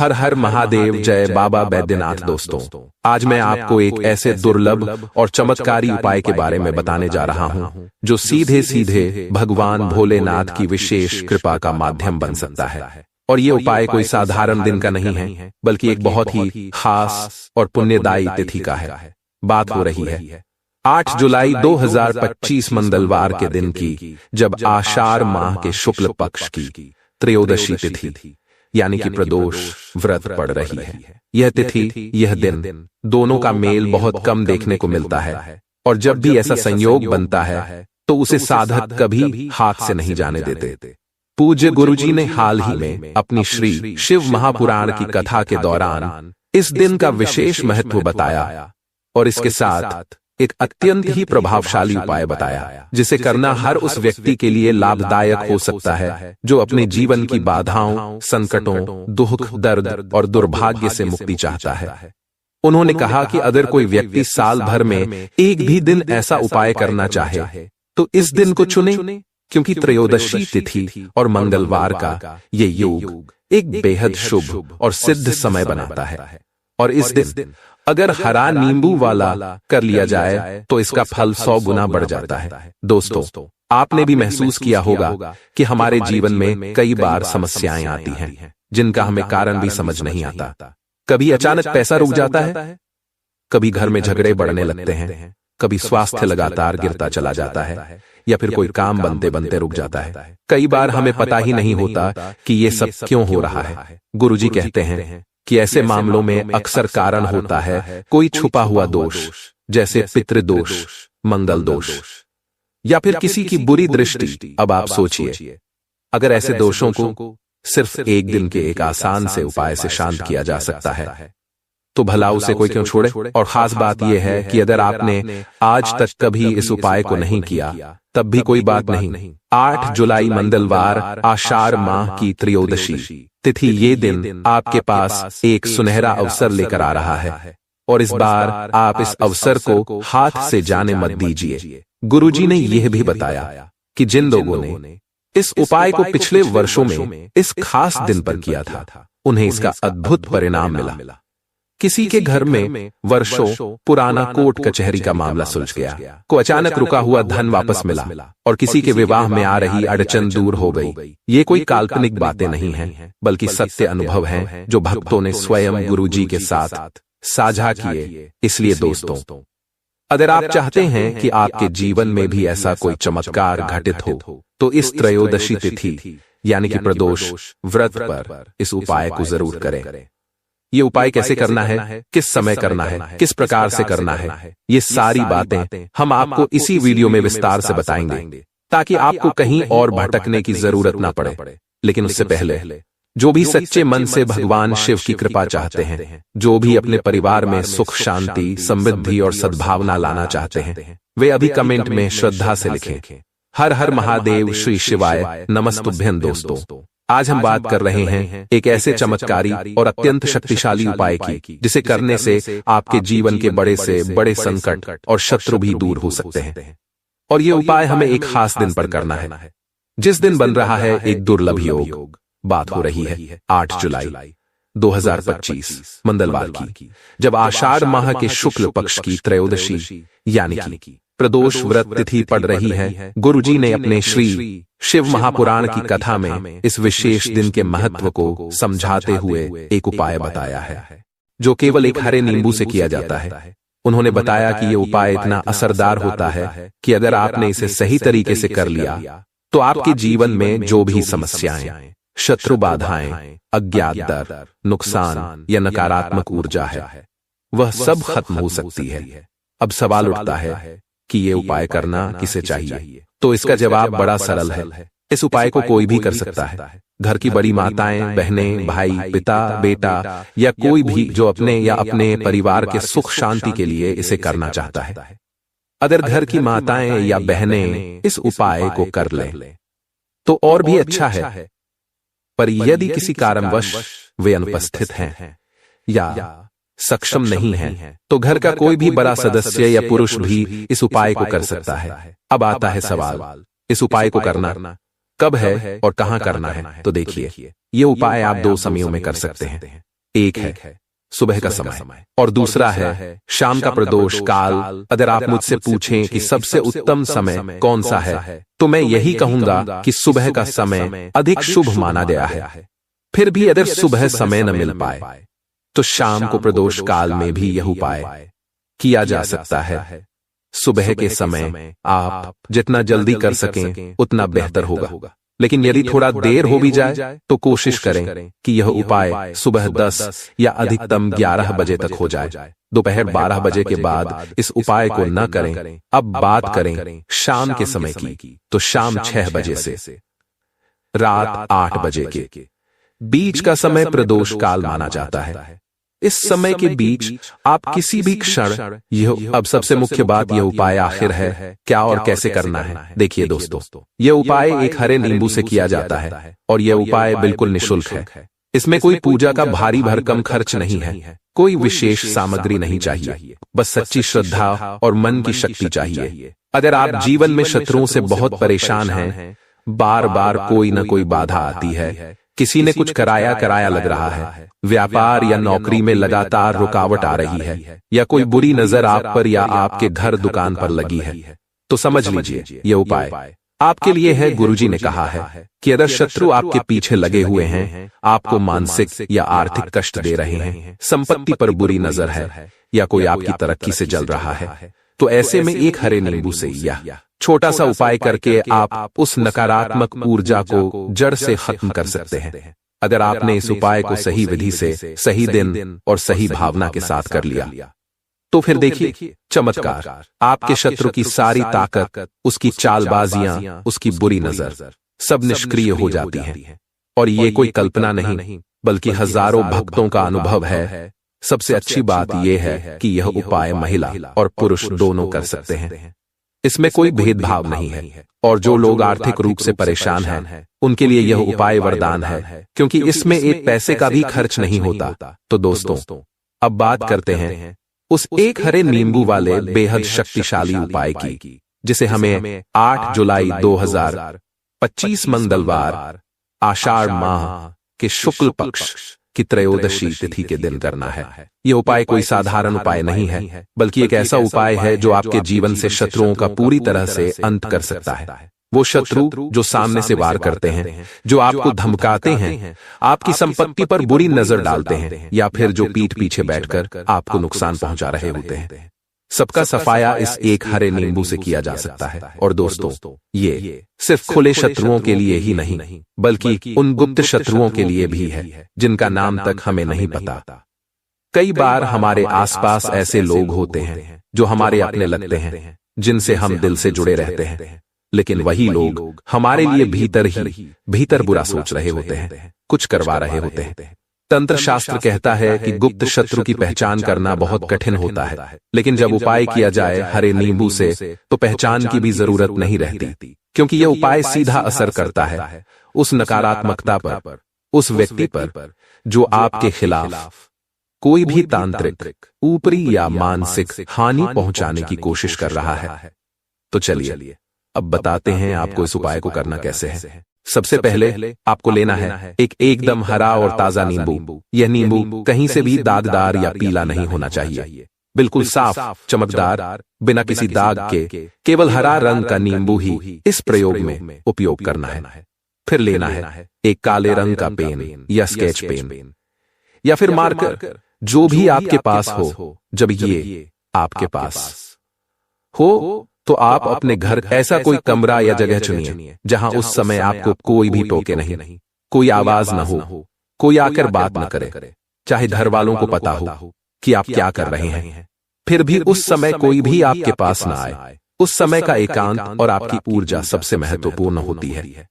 हर हर महादेव, जय बाबा बैद्यनाथ। दोस्तों, आज मैं आपको एक ऐसे दुर्लभ और चमत्कारी उपाय के बारे में बताने जा रहा हूं जो सीधे सीधे भगवान भोलेनाथ की विशेष कृपा का माध्यम बन सकता है। और ये उपाय कोई साधारण दिन का नहीं है, बल्कि एक बहुत ही खास और पुण्यदायी तिथि का है। बात हो रही है 8 जुलाई 2025 मंगलवार के दिन की, जब आषाढ़ माह के शुक्ल पक्ष की त्रयोदशी तिथि यानी कि प्रदोष व्रत पड़ रही है। यह तिथि, यह दिन, दोनों का मेल बहुत कम देखने को मिलता है। और जब भी ऐसा संयोग बनता है तो उसे साधक कभी हाथ से नहीं जाने देते। पूज्य गुरुजी ने हाल ही में अपनी श्री शिव महापुराण की कथा के दौरान इस दिन का विशेष महत्व बताया और इसके साथ एक अत्यंत ही प्रभावशाली उपाय बताया, जिसे करना हर उस व्यक्ति के लिए लाभदायक हो सकता है जो अपने जीवन की बाधाओं, संकटों, दुख, दर्द और दुर्भाग्य से मुक्ति चाहता है। उन्होंने कहा कि अगर कोई व्यक्ति साल भर में एक भी दिन ऐसा उपाय करना चाहे तो इस दिन को चुने, क्योंकि त्रयोदशी तिथि और मंगलवार का ये योग एक बेहद शुभ और सिद्ध समय बनाता है। और इस दिन अगर हरा नींबू वाला कर लिया जाए तो इसका फल 100 गुना बढ़ जाता है। दोस्तों, आपने भी महसूस किया होगा कि हमारे जीवन में कई बार समस्याएं आती हैं जिनका हमें कारण भी समझ नहीं आता। कभी अचानक पैसा रुक जाता है, कभी घर में झगड़े बढ़ने लगते हैं, कभी स्वास्थ्य लगातार गिरता चला जाता है, या फिर कोई काम बनते बनते रुक जाता है। कई बार हमें पता ही नहीं होता कि ये सब क्यों हो रहा है। गुरुजी कहते हैं कि ऐसे मामलों में अक्सर कारण होता है कोई छुपा हुआ दोष, जैसे पितृदोष, मंगल दोष, या फिर किसी की बुरी दृष्टि। अब आप सोचिए, अगर ऐसे दोषों को सिर्फ एक दिन के एक आसान से उपाय से शांत किया जा सकता है तो भला उसे कोई क्यों छोड़े। और खास बात यह है कि अगर आपने आज तक कभी इस उपाय को नहीं किया तब भी कोई बात नहीं। 8 जुलाई मंगलवार, आषाढ़ माह की त्रयोदशी तिथि, ये दिन आपके पास एक सुनहरा अवसर लेकर आ रहा है। और इस बार आप इस अवसर को हाथ से जाने मत दीजिए। गुरुजी ने यह भी बताया कि जिन लोगों ने इस उपाय को पिछले वर्षों में इस खास दिन पर किया था, उन्हें इसका अद्भुत परिणाम मिला। किसी के घर में वर्षों पुराना कोर्ट कचहरी का मामला सुलझ गया, को अचानक रुका हुआ धन वापस मिला, और किसी के विवाह में आ रही अड़चन दूर हो गई। ये कोई काल्पनिक बातें नहीं हैं, बल्कि सत्य अनुभव हैं जो भक्तों ने स्वयं गुरुजी के साथ साझा किए। इसलिए दोस्तों, अगर आप चाहते हैं कि आपके जीवन में भी ऐसा कोई चमत्कार घटित हो तो इस त्रयोदशी तिथि यानी कि प्रदोष व्रत पर इस उपाय को जरूर करें। ये उपाय कैसे करना है, किस समय करना है, किस प्रकार से करना है, ये सारी बातें हम आपको इसी वीडियो में विस्तार से बताएंगे, ताकि आपको कहीं और भटकने की जरूरत ना पड़े। लेकिन उससे पहले, जो भी सच्चे मन से भगवान शिव की कृपा चाहते हैं, जो भी अपने परिवार में सुख, शांति, समृद्धि और सद्भावना लाना चाहते हैं, वे अभी कमेंट में श्रद्धा से लिखें, हर हर महादेव, श्री शिवाय नमस्तुभ्यं। दोस्तों, आज हम बात कर रहे हैं एक ऐसे चमत्कारी और अत्यंत शक्तिशाली उपाय की, जिसे करने से आपके जीवन के बड़े से बड़े संकट और शत्रु भी दूर हो सकते हैं। और ये उपाय हमें एक खास दिन पर करना है, जिस दिन बन रहा है एक दुर्लभ योग। बात हो रही है 8 जुलाई 2025 मंगलवार की, जब आषाढ़ माह के शुक्ल पक्ष की त्रयोदशी यानी कि प्रदोष व्रत तिथि पड़ रही है। गुरुजी ने अपने श्री शिव महापुराण की कथा में इस विशेष दिन के महत्व को समझाते हुए एक उपाय बताया है, जो केवल एक हरे नींबू से किया जाता है। उन्होंने बताया कि ये उपाय इतना असरदार होता है कि अगर आपने इसे सही तरीके से कर लिया तो आपके जीवन में जो भी समस्याएं, शत्रु बाधाएं, अज्ञात डर, नुकसान या नकारात्मक ऊर्जा है, वह सब खत्म हो सकती है। अब सवाल उठता है कि ये उपाय करना किसे चाहिए? तो इसका जवाब बड़ा सरल है। इस उपाय को कोई भी कर सकता है। घर की बड़ी माताएं, बहनें, भाई, पिता, बेटा या कोई भी जो अपने या अपने परिवार के सुख शांति के लिए इसे करना चाहता है। अगर घर की माताएं या बहनें इस उपाय को कर लें तो और भी अच्छा है, पर यदि किसी कारणवश वे अनुपस्थित हैं या सक्षम नहीं है तो घर का कोई भी बड़ा सदस्य या पुरुष भी इस उपाय को कर सकता है। अब आता है सवाल, इस उपाय को करना कब है और कहां करना है? तो देखिए, ये उपाय आप 2 समयों में कर सकते हैं। एक है सुबह का समय और दूसरा है शाम का प्रदोष काल। अगर आप मुझसे पूछें कि सबसे उत्तम समय कौन सा है, तो मैं यही कहूंगा कि सुबह का समय अधिक शुभ माना गया है। फिर भी अगर सुबह समय न मिल पाए तो शाम को प्रदोष काल में भी यह उपाय किया जा सकता है। सुबह के समय आप जितना जल्दी कर सकें उतना बेहतर होगा, लेकिन यदि थोड़ा देर हो भी जाए तो कोशिश करें कि यह उपाय सुबह 10 या अधिकतम 11 बजे तक हो जाए। दोपहर 12 बजे के बाद इस उपाय को न करें। अब बात करें शाम के समय की, तो शाम 6 बजे से रात 8 बजे के बीच का समय प्रदोष काल माना जाता है। इस समय के बीच आप किसी भी क्षण यह, अब सबसे मुख्य बात यह उपाय आखिर है क्या और कैसे करना है। देखिए दोस्तों, यह उपाय एक हरे नींबू से किया जाता है और यह उपाय बिल्कुल निःशुल्क है। इसमें कोई पूजा का भारी भरकम खर्च नहीं है, कोई विशेष सामग्री नहीं चाहिए, बस सच्ची श्रद्धा और मन की शक्ति चाहिए। अगर आप जीवन में शत्रुओं से बहुत परेशान हैं, बार बार कोई न कोई बाधा आती है, किसी ने कुछ कराया लग रहा है, व्यापार या नौकरी में लगातार रुकावट आ रही है, या कोई बुरी नजर आप पर या आपके घर दुकान पर लगी है, तो समझ लीजिए यह उपाय आपके लिए है। गुरुजी ने कहा है कि अगर शत्रु आपके पीछे लगे हुए हैं, आपको मानसिक या आर्थिक कष्ट दे रहे हैं, संपत्ति पर बुरी नजर है, या कोई आपकी तरक्की से जल रहा है, तो ऐसे में एक हरे नींबू से या छोटा सा उपाय करके आप उस नकारात्मक ऊर्जा को जड़ से खत्म कर सकते हैं। अगर आपने इस उपाय को सही विधि से, सही दिन और सही भावना के साथ कर लिया, तो फिर देखिए चमत्कार। आपके शत्रु की सारी ताकत, उसकी चालबाजियां, उसकी बुरी नजर सब निष्क्रिय हो जाती हैं। और ये कोई कल्पना नहीं बल्कि हजारों भक्तों का अनुभव है। सबसे अच्छी बात यह है कि यह उपाय महिला और पुरुष दोनों कर सकते हैं, इसमें कोई भेदभाव नहीं है। और जो लोग आर्थिक रूप से परेशान हैं, उनके लिए यह उपाय वरदान है, क्योंकि इसमें एक पैसे का भी खर्च नहीं होता। तो दोस्तों, अब बात करते हैं उस एक हरे नींबू वाले बेहद शक्तिशाली उपाय की, जिसे हमें 8 जुलाई 2025 मंगलवार आषाढ़ माह के शुक्ल पक्ष की त्रयोदशी तिथि के दिन करना है। यह उपाय कोई साधारण उपाय नहीं है, बल्कि एक ऐसा उपाय है जो आपके जीवन से शत्रुओं का पूरी तरह से अंत कर सकता है। वो शत्रु जो सामने से वार करते हैं, जो आपको धमकाते हैं, आपकी संपत्ति पर बुरी नजर डालते हैं, या फिर जो पीठ पीछे बैठकर आपको नुकसान पहुंचा रहे होते हैं, सबका सफाया इस एक हरे नींबू से किया जा सकता है। और दोस्तों, ये सिर्फ खुले शत्रुओं के लिए ही नहीं, बल्कि उन गुप्त शत्रुओं के लिए भी है जिनका नाम तक हमें नहीं पता। कई बार हमारे आसपास ऐसे लोग होते हैं जो हमारे अपने लगते हैं, जिनसे हम दिल से जुड़े रहते हैं, लेकिन वही लोग हमारे लिए भीतर बुरा सोच रहे होते हैं, कुछ करवा रहे होते हैं। तंत्र शास्त्र कहता है कि गुप्त शत्रु की पहचान करना बहुत कठिन होता है, लेकिन जब उपाय किया जाए हरे नींबू से, तो पहचान की भी जरूरत नहीं रहती, क्योंकि यह उपाय सीधा असर करता है उस नकारात्मकता पर, उस व्यक्ति पर जो आपके खिलाफ कोई भी तांत्रिक, ऊपरी या मानसिक हानि पहुंचाने की कोशिश कर रहा है। तो चलिए अब बताते हैं आपको इस उपाय को करना कैसे है। सबसे पहले आपको लेना है एक एकदम हरा और ताजा नींबू। यह नींबू कहीं से भी दागदार या पीला नहीं होना चाहिए, बिल्कुल साफ, चमकदार, बिना किसी दाग के, केवल हरा रंग का नींबू ही इस प्रयोग में उपयोग करना है। फिर लेना है एक काले रंग का पेन या स्केच पेन या फिर मार्कर, जो भी आपके पास हो। जब ये आपके पास हो तो आप अपने घर ऐसा कोई कमरा या जगह चुनिए जहां उस समय आपको कोई भी टोके नहीं, कोई आवाज न हो, कोई आकर बात न करे, चाहे घर वालों को पता हो कि आप क्या कर रहे हैं, फिर भी उस समय कोई भी आपके पास न आए। उस समय का एकांत और आपकी ऊर्जा सबसे महत्वपूर्ण होती है।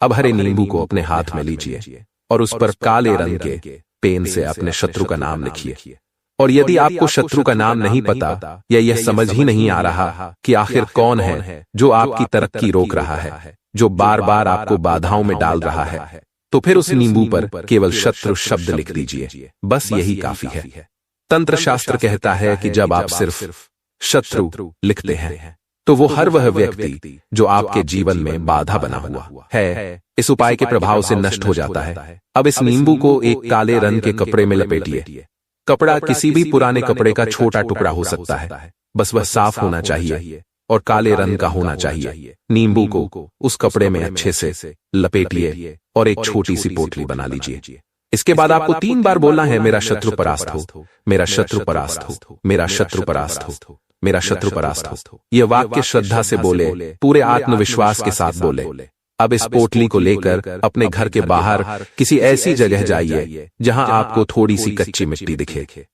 अब हरे नींबू को अपने हाथ में लीजिए और उस पर काले रंग के पेन से अपने शत्रु का नाम लिखिए। और यदि आपको शत्रु का नाम नहीं पता या यह समझ ही नहीं आ रहा कि आखिर कौन है जो आपकी तरक्की रोक रहा है, जो बार बार आपको बाधाओं में डाल रहा है, तो फिर उस नींबू पर केवल शत्रु शब्द लिख दीजिए, बस यही काफी है। तंत्र शास्त्र कहता है कि जब आप सिर्फ शत्रु लिखते हैं तो वो हर वह व्यक्ति जो आपके जीवन में बाधा बना हुआ है इस उपाय के प्रभाव से नष्ट हो जाता है। अब इस नींबू को एक काले रंग के कपड़े में लपेटिए। कपड़ा किसी भी पुराने कपड़े का छोटा टुकड़ा हो सकता है, बस वह साफ होना चाहिए और काले रंग का होना चाहिए। नींबू को उस कपड़े में अच्छे से लपेटिए और एक छोटी सी पोटली बना लीजिए। इसके बाद आपको 3 बार बोलना है, मेरा शत्रु परास्त हो, मेरा शत्रु परास्त हो, मेरा शत्रु परास्त हो, मेरा शत्रु परास्त हो। यह वाक्य श्रद्धा से बोले, पूरे आत्मविश्वास के साथ बोले। अब इस पोटली को लेकर अपने घर के बाहर किसी ऐसी जगह जाइए जहां आपको थोड़ी सी कच्ची मिट्टी दिखे।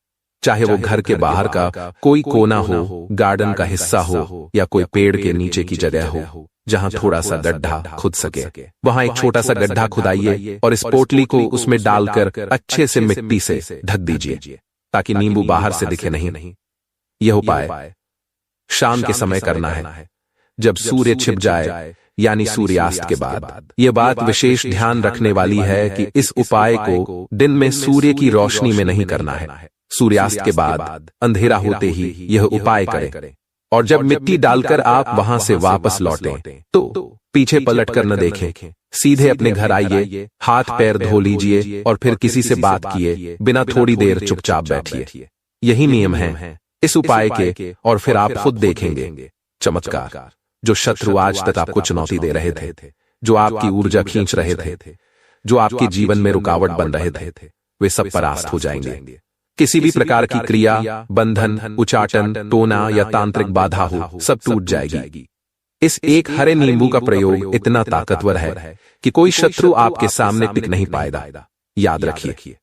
चाहे वो घर के बाहर का कोई कोना हो, गार्डन का हिस्सा हो या कोई पेड़ के नीचे की जगह हो जहां थोड़ा सा गड्ढा खुद सके, वहां एक छोटा सा गड्ढा खुदाइए और इस पोटली को उसमें डालकर अच्छे से मिट्टी से ढक दीजिए ताकि नींबू बाहर से दिखे नहीं। यह उपाय शाम के समय करना है, जब सूर्य छिप जाए यानी सूर्यास्त के बाद। यह बात विशेष ध्यान रखने वाली है कि इस उपाय को दिन में सूर्य की रोशनी में नहीं करना है। सूर्यास्त के बाद अंधेरा होते ही यह उपाय करें और जब मिट्टी डालकर आप वहां से वापस लौटें तो पीछे पलट कर न देखें, सीधे अपने घर आइए, हाथ पैर धो लीजिए और फिर किसी से बात किए बिना थोड़ी देर चुपचाप बैठिए। यही नियम है इस उपाय के और फिर आप खुद देखेंगे चमत्कार। जो शत्रु आज तक आपको चुनौती दे रहे थे, जो आपकी ऊर्जा खींच रहे थे, जो आपके जीवन में रुकावट बन रहे थे, वे सब परास्त हो जाएंगे। किसी भी प्रकार की क्रिया, बंधन, उचाटन, टोना या तांत्रिक बाधा हो, सब टूट जाएगी। इस एक हरे नींबू का प्रयोग इतना ताकतवर है कि कोई शत्रु आपके सामने टिक नहीं पाएगा। याद रखिए,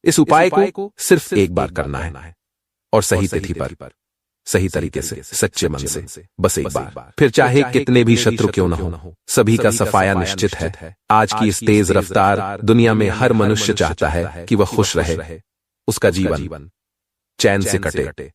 इस उपाय को सिर्फ एक बार करना है और सही तिथि पर, सही तरीके से, सच्चे मन से, बस एक बार। फिर चाहे कितने भी शत्रु क्यों न हो, सभी का सफाया निश्चित है। आज की इस तेज रफ्तार दुनिया में हर मनुष्य चाहता है कि वह खुश रहे, उसका जीवन चैन से कटे,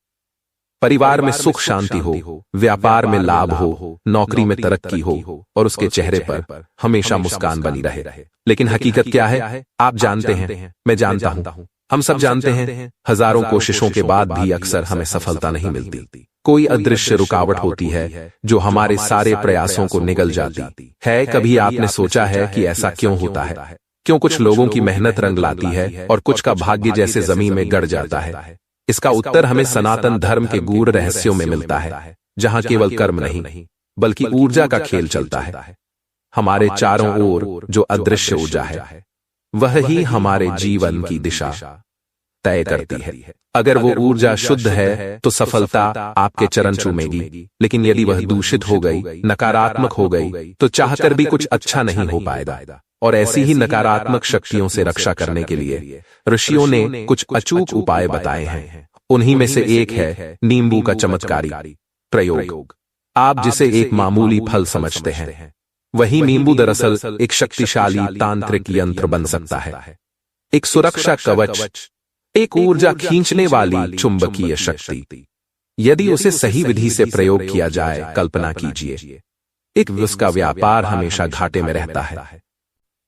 परिवार में सुख शांति हो, व्यापार में लाभ हो, नौकरी में तरक्की हो और उसके चेहरे पर हमेशा मुस्कान बनी रहे। लेकिन हकीकत क्या है आप जानते हैं, मैं जानता हूं, हम सब जानते हैं। हजारों कोशिशों के बाद भी अक्सर हमें सफलता नहीं मिलती। कोई अदृश्य रुकावट होती है जो हमारे सारे प्रयासों को निगल जाती है। कभी आपने सोचा है कि ऐसा क्यों होता है? क्यों कुछ लोगों की मेहनत रंग लाती है और कुछ का भाग्य जैसे जमीन में गड़ जाता है? इसका उत्तर हमें सनातन धर्म के गूढ़ रहस्यों में मिलता है, जहां केवल कर्म नहीं बल्कि ऊर्जा का खेल चलता है। हमारे चारों ओर जो अदृश्य ऊर्जा है वह ही हमारे जीवन की दिशा तय करती है। अगर वो ऊर्जा शुद्ध है तो सफलता आपके चरण चूमेगी, लेकिन यदि वह दूषित हो गई, नकारात्मक हो गई, तो चाहकर भी कुछ अच्छा नहीं हो पाएगा। और ऐसी ही नकारात्मक शक्तियों से रक्षा करने के लिए ऋषियों ने कुछ अचूक उपाय बताए हैं। उन्हीं में से एक है नींबू का चमत्कारी प्रयोग। आप जिसे एक मामूली फल समझते हैं, वही नींबू दरअसल एक शक्तिशाली तांत्रिक यंत्र बन सकता है। एक सुरक्षा कवच, एक ऊर्जा खींचने वाली चुंबकीय शक्ति। यदि उसे सही विधि से प्रयोग किया जाए, कल्पना कीजिए एक उसका व्यापार हमेशा घाटे में रहता है।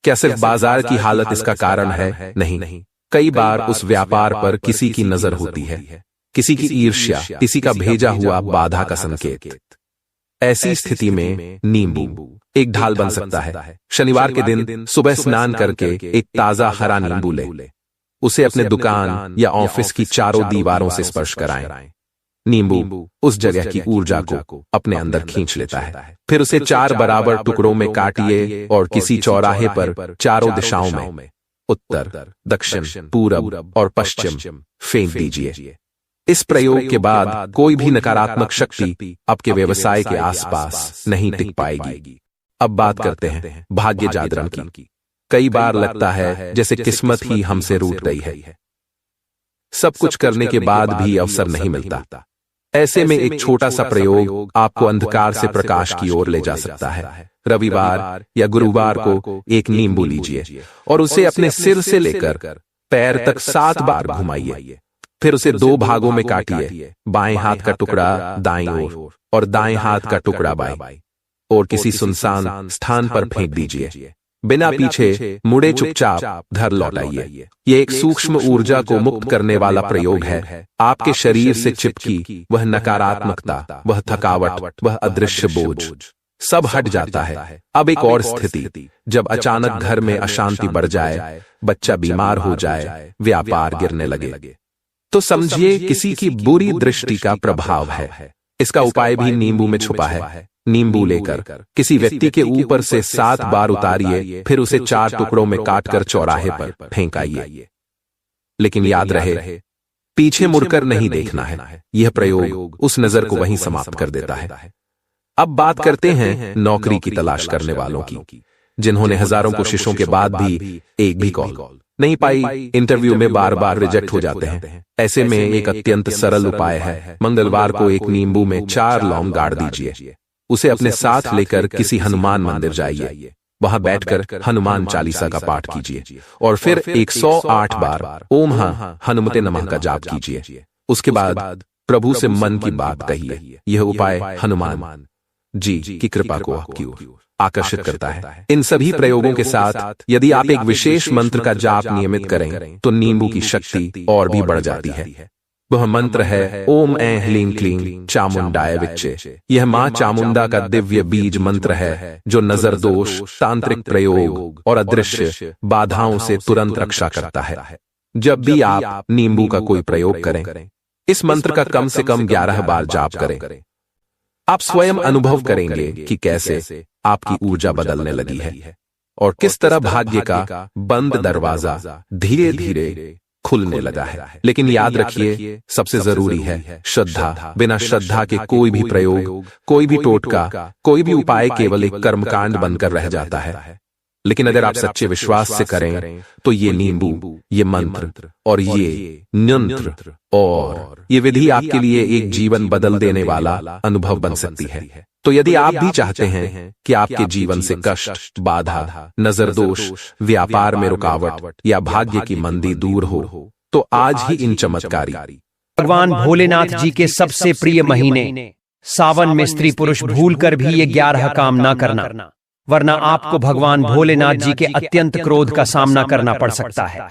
क्या सिर्फ बाजार की हालत इसका कारण है? नहीं, कई बार उस व्यापार पर किसी की नजर होती है, किसी की ईर्ष्या, किसी का भेजा हुआ बाधा का संकेत। ऐसी स्थिति में नींबू एक ढाल बन सकता है। शनिवार के दिन सुबह स्नान करके एक ताजा हरा नींबू ले, उसे अपने दुकान या ऑफिस की चारों दीवारों से स्पर्श कराएं। नींबू उस जगह की ऊर्जा को अपने अंदर खींच लेता है। फिर उसे 4 बराबर टुकड़ों में काटिए और किसी चौराहे पर चारों दिशाओं में, उत्तर, दक्षिण, पूरब और पश्चिम फेंक दीजिए। इस प्रयोग के बाद कोई भी नकारात्मक शक्ति आपके व्यवसाय के आसपास नहीं टिक पाएगी। अब बात करते हैं भाग्य जागरण की। कई बार लगता है जैसे किस्मत ही हमसे रूठ गई है। सब कुछ करने के बाद भी अवसर नहीं मिलता। ऐसे में एक छोटा सा प्रयोग आपको अंधकार से प्रकाश की ओर ले जा सकता है। रविवार या गुरुवार को एक नींबू लीजिए और उसे अपने सिर से लेकर पैर तक 7 बार घुमाइए। फिर उसे 2 भागों में काटिए, बाएं हाथ का टुकड़ा दाईं ओर और दाएं हाथ का टुकड़ा बाईं, और किसी सुनसान स्थान पर फेंक दीजिए। बिना पीछे मुड़े चुपचाप घर लौटाइए। ये एक सूक्ष्म ऊर्जा को मुक्त करने वाला प्रयोग है। आपके शरीर से चिपकी वह नकारात्मकता, वह थकावट, वह अदृश्य बोझ सब हट जाता है। अब एक और स्थिति, जब अचानक घर में अशांति बढ़ जाए, बच्चा बीमार हो जाए, व्यापार गिरने लगे, तो समझिए किसी की बुरी दृष्टि का प्रभाव है। इसका उपाय भी नींबू में छुपा है। नींबू लेकर किसी व्यक्ति के ऊपर से 7 बार उतारिए, फिर उसे 4 टुकड़ों में काटकर चौराहे पर फेंकाइए। लेकिन याद रहे, पीछे मुड़कर नहीं देखना है। यह प्रयोग उस नजर को वहीं समाप्त कर देता है। अब बात करते हैं नौकरी की तलाश करने वालों की, जिन्होंने हजारों कोशिशों के बाद भी एक भी कॉल नहीं पाई, इंटरव्यू में बार बार रिजेक्ट हो जाते हैं। ऐसे में एक अत्यंत सरल उपाय है। मंगलवार को एक नींबू में 4 लौंग गाड़ दीजिए, उसे अपने साथ लेकर किसी हनुमान मंदिर जाइए, वहां बैठकर हनुमान चालीसा का पाठ कीजिए और फिर 108 बार ओम हनुमते नमः का जाप कीजिए। उसके बाद प्रभु से मन की बात कहिए। यह उपाय हनुमान जी की कृपा को आपकी ओर आकर्षित करता है। इन सभी प्रयोगों के साथ यदि आप एक विशेष मंत्र का जाप नियमित करें तो नींबू की शक्ति और भी बढ़ जाती है। वह मंत्र है ओम ऐं ह्लीं क्लीं चामुंडाय विच्चे। यह मां चामुंडा का दिव्य बीज मंत्र है, जो नजर दोष, तांत्रिक प्रयोग और अदृश्य बाधाओं से तुरंत रक्षा करता है। जब भी आप नींबू का कोई प्रयोग करें, इस मंत्र का कम से कम 11 बार जाप करें। आप स्वयं अनुभव करेंगे कि कैसे आपकी ऊर्जा बदलने लगी है और किस तरह भाग्य का बंद दरवाजा धीरे धीरे खुलने लगा है। लेकिन याद रखिए, सबसे जरूरी है श्रद्धा। बिना श्रद्धा के कोई भी प्रयोग, कोई भी टोटका, कोई भी उपाय केवल एक कर्मकांड बनकर रह जाता है। लेकिन अगर आप सच्चे विश्वास से करें तो ये नींबू, ये मंत्र और ये यंत्र और ये विधि आपके लिए एक जीवन बदल देने वाला अनुभव बन सकती है। तो यदि आप भी चाहते हैं कि आपके जीवन से कष्ट, बाधा, नजर दोष, व्यापार में रुकावट या भाग्य की मंदी दूर हो, तो आज ही इन चमत्कारी भगवान भोलेनाथ जी के सबसे प्रिय महीने सावन में स्त्री पुरुष भूलकर भी ये 11 काम ना करना, वरना आपको भगवान भोलेनाथ जी के अत्यंत क्रोध का सामना करना पड़ सकता है।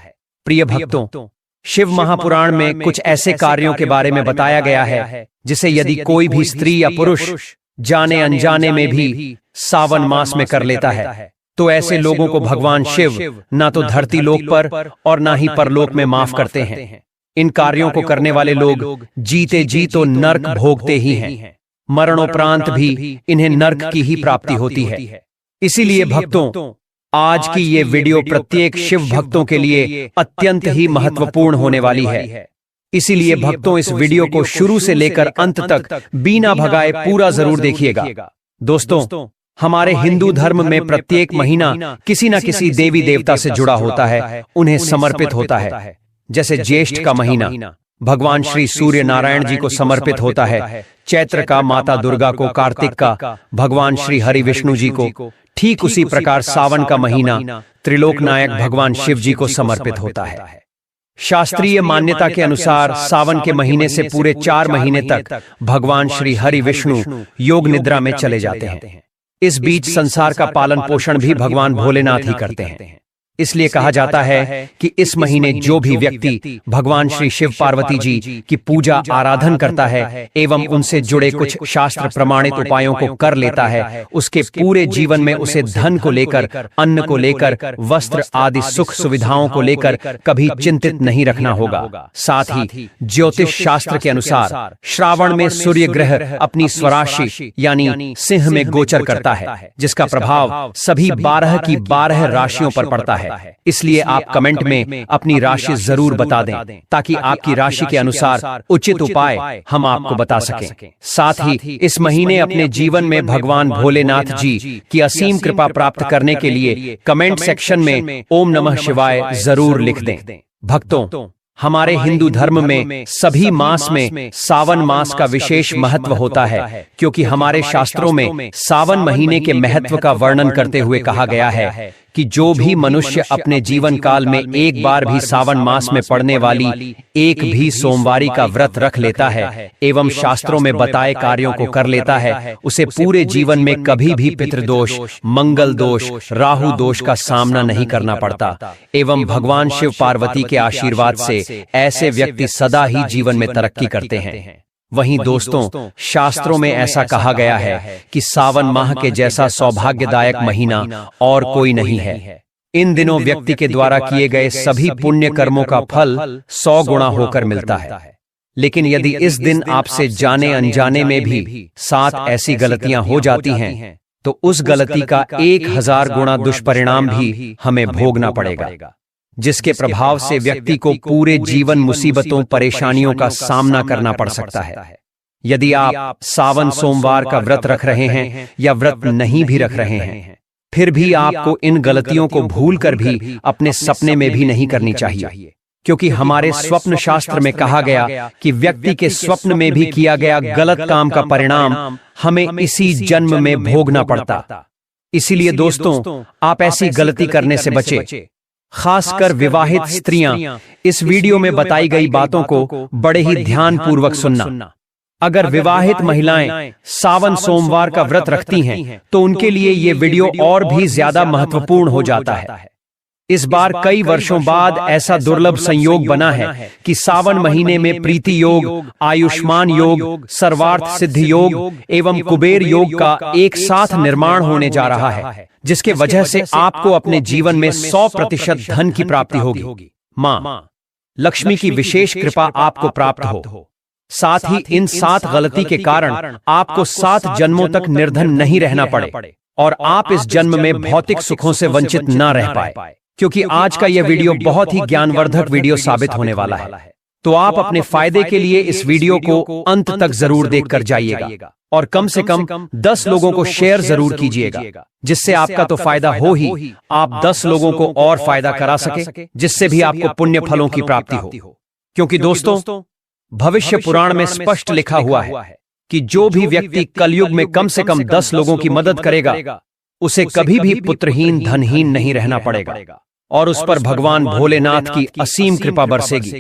प्रिय भक्तों, शिव महापुराण में कुछ ऐसे कार्यों के बारे में बताया गया है जिसे यदि कोई भी स्त्री या पुरुष जाने अनजाने में भी सावन मास में कर लेता है, तो ऐसे लोगों को भगवान शिव ना तो धरती लोक पर और ना ही परलोक में माफ करते हैं। इन कार्यों को करने वाले लोग जीते जी तो नर्क भोगते ही हैं, मरणोपरांत भी इन्हें नर्क की ही प्राप्ति होती है। इसीलिए भक्तों, आज की ये वीडियो प्रत्येक शिव भक्तों के लिए अत्यंत ही महत्वपूर्ण होने वाली है। इसीलिए भक्तों, इस वीडियो को शुरू से लेकर अंत तक बिना भगाए पूरा जरूर देखिएगा। दोस्तों, हमारे हिंदू धर्म में प्रत्येक महीना किसी न किसी देवी देवता से जुड़ा होता है, उन्हें समर्पित होता है। जैसे ज्येष्ठ का महीना भगवान श्री सूर्य नारायण जी को समर्पित होता है, चैत्र का माता दुर्गा को, कार्तिक का भगवान श्री हरि विष्णु जी को, ठीक उसी प्रकार सावन का महीना त्रिलोक नायक भगवान शिव जी को समर्पित होता है। शास्त्रीय मान्यता के अनुसार सावन के महीने से पूरे 4 महीने तक भगवान श्री हरि विष्णु योग निद्रा में चले जाते हैं। इस बीच संसार का पालन पोषण भी भगवान भोलेनाथ ही करते हैं। इसलिए कहा जाता है कि इस महीने जो भी व्यक्ति भगवान श्री शिव पार्वती जी की पूजा आराधन करता है एवं उनसे जुड़े कुछ शास्त्र प्रमाणित उपायों को कर लेता है, उसके पूरे जीवन में उसे धन को लेकर, अन्न को लेकर, वस्त्र आदि सुख सुविधाओं को लेकर कभी चिंतित नहीं रखना होगा। साथ ही ज्योतिष शास्त्र के अनुसार श्रावण में सूर्य ग्रह अपनी स्वराशि यानी सिंह में गोचर करता है, जिसका प्रभाव सभी 12 की 12 राशियों पर पड़ता है। इसलिए आप कमेंट में अपनी राशि जरूर बता दें, ताकि आपकी राशि के अनुसार उचित उपाय हम आपको बता सकें। साथ ही इस महीने अपने जीवन में भगवान भोलेनाथ जी की असीम कृपा प्राप्त करने के लिए कमेंट सेक्शन में ओम नमः शिवाय जरूर लिख दें। भक्तों, हमारे हिंदू धर्म में सभी मास में सावन मास का विशेष महत्व होता है, क्योंकि हमारे शास्त्रों में सावन महीने के महत्व का वर्णन करते हुए कहा गया है कि जो भी मनुष्य अपने जीवन काल में एक बार भी सावन मास में पड़ने वाली एक भी सोमवारी का व्रत रख लेता है एवं शास्त्रों में बताए कार्यों को कर लेता है, उसे पूरे जीवन में कभी भी पितृदोष, मंगल दोष, राहु दोष का सामना नहीं करना पड़ता एवं भगवान शिव पार्वती के आशीर्वाद से ऐसे व्यक्ति सदा ही जीवन में तरक्की करते हैं। वहीं दोस्तों, शास्त्रों में ऐसा कहा गया है कि सावन माह के जैसा सौभाग्यदायक महीना और कोई नहीं है। इन दिनों व्यक्ति के द्वारा किए गए सभी पुण्य कर्मों का फल 100 गुना होकर मिलता है। लेकिन यदि इस दिन आपसे जाने अनजाने में भी 7 ऐसी गलतियां हो जाती हैं, तो उस गलती का 1000 गुना दुष्परिणाम भी हमें भोगना पड़ेगा, जिसके प्रभाव से व्यक्ति को पूरे जीवन मुसीबतों, परेशानियों का सामना करना पड़ सकता है। यदि आप सावन सोमवार का व्रत रख रहे हैं या व्रत नहीं भी रख रहे हैं, फिर भी आपको इन गलतियों को भूलकर भी अपने सपने में भी नहीं करनी चाहिए, क्योंकि हमारे स्वप्न शास्त्र में कहा गया कि व्यक्ति के स्वप्न में भी किया गया गलत काम का परिणाम हमें इसी जन्म में भोगना पड़ता। इसीलिए दोस्तों, आप ऐसी गलती करने से बचे। खासकर विवाहित स्त्रियां इस वीडियो में बताई गई बातों को बड़े ही ध्यानपूर्वक सुनना। अगर विवाहित महिलाएं सावन सोमवार का व्रत रखती हैं, तो उनके लिए ये वीडियो और भी ज्यादा महत्वपूर्ण हो जाता है। इस बार कई वर्षों बाद ऐसा दुर्लभ संयोग बना है कि सावन महीने में प्रीति योग, आयुष्मान योग, सर्वार्थ सिद्धि योग एवं कुबेर योग का एक साथ निर्माण होने जा रहा है, जिसके वजह से आपको अपने जीवन में 100% धन की प्राप्ति होगी। मां लक्ष्मी की विशेष कृपा आपको प्राप्त हो। साथ ही इन 7 गलती के कारण आपको 7 जन्मों तक निर्धन नहीं रहना पड़े और आप इस जन्म में भौतिक सुखों से वंचित न रह पाए, क्योंकि आज का यह वीडियो बहुत ही ज्ञानवर्धक वीडियो साबित होने वाला है। तो आप अपने फायदे के लिए इस वीडियो को अंत तक जरूर देखकर जाइएगा और कम से कम 10 लोगों को शेयर जरूर कीजिएगा, जिससे आपका तो फायदा हो ही, आप 10 लोगों को और फायदा करा सके, जिससे भी आपको पुण्य फलों की प्राप्ति हो। क्योंकि दोस्तों, भविष्य पुराण में स्पष्ट लिखा हुआ है कि जो भी व्यक्ति कलयुग में कम से कम 10 लोगों की मदद करेगा, उसे कभी भी पुत्रहीन, धनहीन नहीं रहना पड़ेगा और उस पर भगवान भोलेनाथ की असीम कृपा बरसेगी।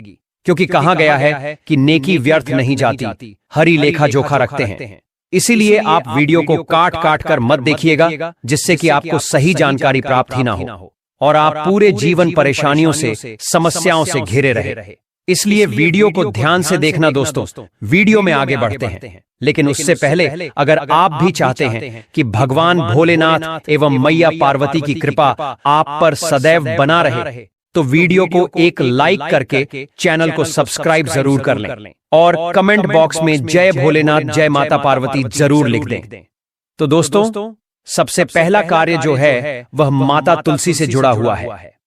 क्योंकि कहा गया है कि नेकी व्यर्थ नहीं जाती, हरि लेखा जोखा रखते हैं। इसीलिए आप वीडियो को काट काट कर मत देखिएगा, जिससे कि आपको सही जानकारी प्राप्त ही ना हो और आप पूरे जीवन परेशानियों से, समस्याओं से घिरे रहे। इसलिए वीडियो को ध्यान से देखना दोस्तों। वीडियो में आगे बढ़ते हैं, लेकिन उससे पहले अगर आप भी चाहते हैं कि भगवान भोलेनाथ एवं मैया पार्वती की कृपा आप पर सदैव बना रहे, तो वीडियो को एक लाइक करके चैनल को सब्सक्राइब जरूर कर लें और कमेंट बॉक्स में जय भोलेनाथ, जय माता पार्वती जरूर लिख दें। तो दोस्तों, सबसे पहला कार्य जो है वह माता तुलसी से जुड़ा हुआ है।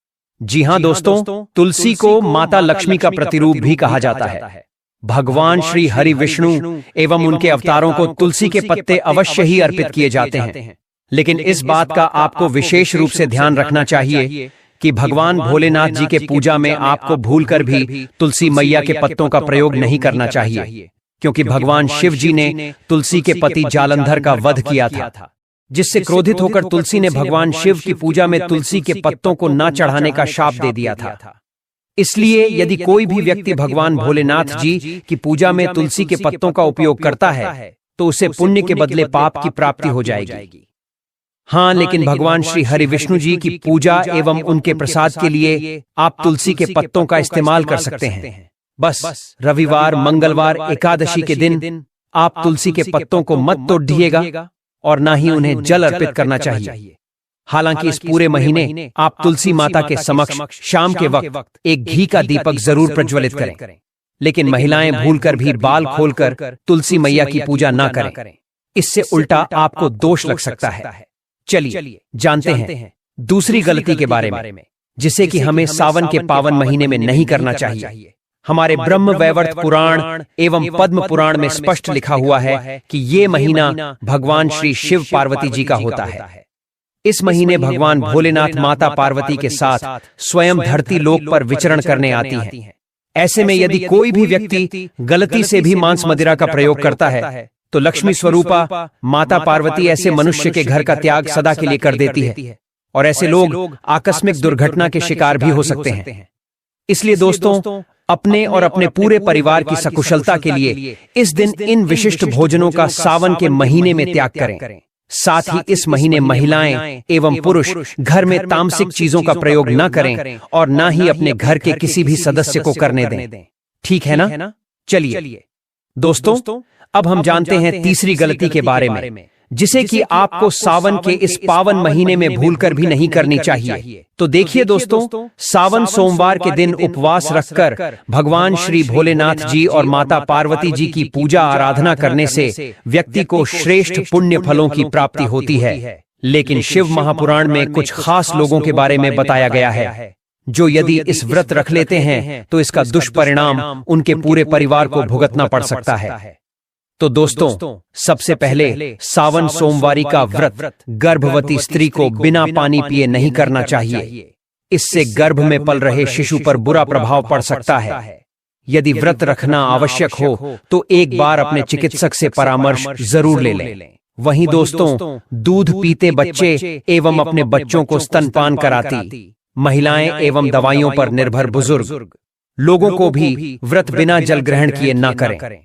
जी हां दोस्तों, तुलसी को माता लक्ष्मी का प्रतिरूप भी कहा जाता है। भगवान श्री हरि विष्णु एवं उनके अवतारों को तुलसी के पत्ते अवश्य ही अर्पित किए जाते हैं। लेकिन इस बात का आपको विशेष रूप से ध्यान रखना चाहिए कि भगवान भोलेनाथ जी के पूजा में आपको भूलकर भी तुलसी मैया के पत्तों का प्रयोग नहीं करना चाहिए, क्योंकि भगवान शिव जी ने तुलसी के पति जालंधर का वध किया था, जिससे क्रोधित होकर तुलसी ने भगवान शिव की पूजा में तुलसी के पत्तों को न चढ़ाने का शाप दे दिया था। इसलिए यदि कोई भी व्यक्ति भगवान भोलेनाथ जी की पूजा में तुलसी के पत्तों का उपयोग करता है, तो उसे पुण्य के बदले पाप की प्राप्ति हो जाएगी। हाँ, लेकिन भगवान श्री हरि विष्णु जी की पूजा एवं उनके प्रसाद के लिए आप तुलसी के पत्तों का इस्तेमाल कर सकते हैं। बस रविवार, मंगलवार, एकादशी के दिन आप तुलसी के पत्तों को मत तोड़िएगा और ना ही उन्हें जल अर्पित करना चाहिए। हालांकि इस पूरे महीने आप तुलसी माता के समक्ष शाम के वक्त एक घी का दीपक जरूर प्रज्वलित करें। लेकिन महिलाएं भूलकर भी बाल खोलकर तुलसी मैया की पूजा ना करें, इससे उल्टा आपको दोष लग सकता है। चलिए जानते हैं दूसरी गलती के बारे में, जिसे कि हमें सावन के पावन महीने में नहीं करना चाहिए। हमारे ब्रह्म वैवर्त पुराण एवं पद्म पुराण में स्पष्ट लिखा हुआ है कि ये महीना भगवान श्री शिव पार्वती जी का होता है। इस महीने भगवान भोलेनाथ माता पार्वती के साथ स्वयं धरती लोक पर विचरण करने आती हैं। ऐसे में यदि कोई भी व्यक्ति गलती से भी मांस मदिरा का प्रयोग करता है, तो लक्ष्मी स्वरूपा माता पार्वती ऐसे मनुष्य के घर का त्याग सदा के लिए कर देती है और ऐसे लोग आकस्मिक दुर्घटना के शिकार भी हो सकते हैं। इसलिए दोस्तों, अपने और अपने पूरे परिवार की सकुशलता के लिए इस दिन इन विशिष्ट भोजनों का सावन के महीने में त्याग करें। साथ ही इस महीने महिलाएं एवं पुरुष घर में तामसिक चीजों का प्रयोग न करें और न ही अपने घर के किसी भी सदस्य को करने दें। ठीक है ना? चलिए दोस्तों, अब हम जानते हैं तीसरी गलती के बारे में, जिसे कि आपको सावन के इस पावन महीने में भूलकर भी नहीं करनी चाहिए। तो देखिए दोस्तों, सावन सोमवार के दिन उपवास रखकर भगवान श्री भोलेनाथ जी और माता पार्वती जी की पूजा आराधना करने से व्यक्ति को श्रेष्ठ पुण्य फलों की प्राप्ति होती है। लेकिन शिव महापुराण में कुछ खास लोगों के बारे में बताया गया है, जो यदि इस व्रत रख लेते हैं तो इसका दुष्परिणाम उनके पूरे परिवार को भुगतना पड़ सकता है। तो दोस्तों, सबसे पहले सावन सोमवारी का व्रत गर्भवती स्त्री को बिना पानी पिए नहीं करना चाहिए। इससे गर्भ में पल रहे शिशु पर बुरा प्रभाव पड़ सकता है। यदि व्रत रखना आवश्यक हो तो एक बार अपने चिकित्सक से परामर्श जरूर ले लें। वहीं दोस्तों, दूध पीते बच्चे एवं अपने बच्चों को स्तनपान कराती महिलाएं एवं दवाइयों पर निर्भर बुजुर्ग लोगों को भी व्रत बिना जल ग्रहण किए न करें।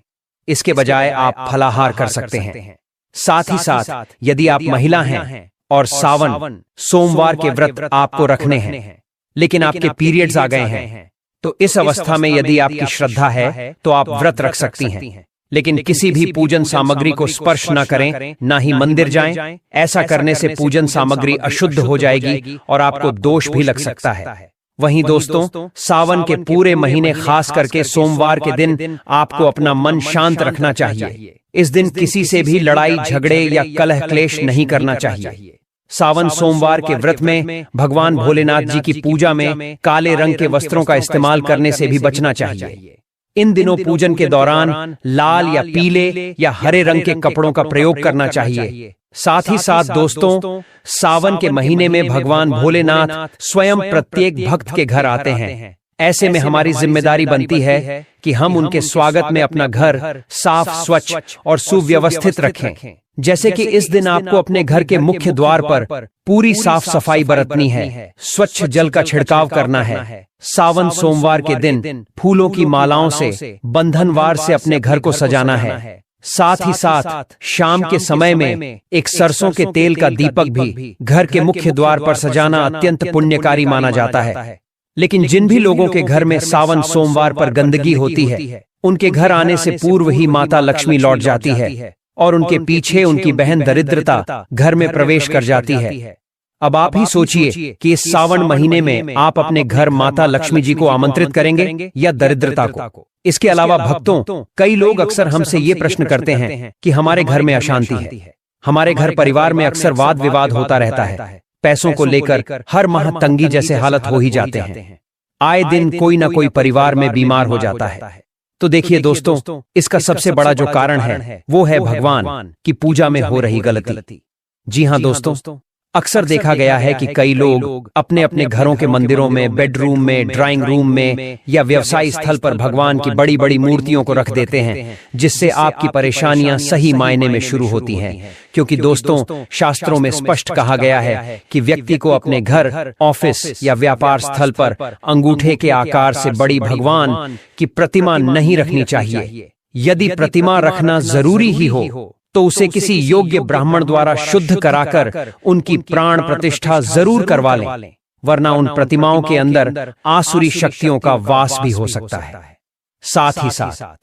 इसके बजाय आप फलाहार कर सकते हैं। साथ ही साथ यदि आप महिला हैं और सावन सोमवार के व्रत आपको रखने हैं, लेकिन आपके पीरियड्स आ गए हैं, तो इस अवस्था में यदि आपकी श्रद्धा है तो आप व्रत रख सकती हैं। लेकिन किसी भी पूजन सामग्री को स्पर्श न करें, न ही मंदिर जाएं। ऐसा करने से पूजन सामग्री अशुद्ध हो जाएगी और आपको दोष भी लग सकता है। वहीं दोस्तों, सावन के पूरे महीने खास करके सोमवार के दिन आपको अपना मन शांत रखना चाहिए। इस दिन किसी से भी लड़ाई झगड़े या कलह क्लेश नहीं करना चाहिए। सावन सोमवार के व्रत में भगवान भोलेनाथ जी की पूजा में काले रंग के वस्त्रों का इस्तेमाल करने से भी बचना चाहिए। इन दिनों पूजन के दौरान लाल या पीले या हरे रंग के कपड़ों का प्रयोग करना चाहिए। साथ ही साथ दोस्तों, सावन के महीने में भगवान भोलेनाथ स्वयं प्रत्येक भक्त के घर आते हैं। ऐसे में हमारी जिम्मेदारी बनती है कि हम उनके स्वागत में अपना घर साफ, स्वच्छ और सुव्यवस्थित रखें। जैसे कि इस दिन आपको अपने घर के मुख्य द्वार पर पूरी साफ सफाई बरतनी है, स्वच्छ जल का छिड़काव करना है। सावन सोमवार के दिन फूलों की मालाओं से बंधनवार से अपने घर को सजाना है। साथ ही साथ शाम के समय में एक सरसों के तेल का दीपक भी घर के मुख्य द्वार पर सजाना अत्यंत पुण्यकारी माना जाता है। लेकिन जिन भी लोगों के घर में सावन सोमवार पर गंदगी होती है, उनके घर आने से पूर्व ही माता लक्ष्मी लौट जाती है और उनके पीछे उनकी बहन दरिद्रता घर में प्रवेश कर जाती है। अब आप ही सोचिए कि इस सावन महीने में आप अपने घर माता लक्ष्मी जी को आमंत्रित करेंगे या दरिद्रता को। इसके अलावा भक्तों, कई लोग अक्सर हमसे ये प्रश्न करते हैं कि हमारे घर में अशांति है, हमारे घर परिवार में अक्सर वाद विवाद होता रहता है, पैसों को लेकर हर माह तंगी जैसे हालत हो ही जाते हैं, आए दिन कोई ना कोई परिवार में बीमार हो जाता है। तो देखिए दोस्तों, इसका सबसे बड़ा जो कारण है वो है भगवान की पूजा में हो रही गलती। जी हाँ दोस्तों, अक्सर देखा गया है कि कई लोग अपने अपने घरों के मंदिरों में, बेडरूम में, ड्राइंग रूम में या व्यवसाय स्थल पर भगवान की बड़ी बड़ी मूर्तियों को रख देते हैं, जिससे आपकी परेशानियां सही मायने में शुरू होती हैं। क्योंकि दोस्तों, शास्त्रों में स्पष्ट कहा गया है कि व्यक्ति को अपने घर, ऑफिस या व्यापार स्थल पर अंगूठे के आकार से बड़ी भगवान की प्रतिमा नहीं रखनी चाहिए। यदि प्रतिमा रखना जरूरी ही हो तो उसे किसी योग्य ब्राह्मण द्वारा शुद्ध कराकर उनकी प्राण प्रतिष्ठा जरूर करवा लें, वरना उन प्रतिमाओं के अंदर आसुरी शक्तियों का वास भी हो सकता है। साथ ही साथ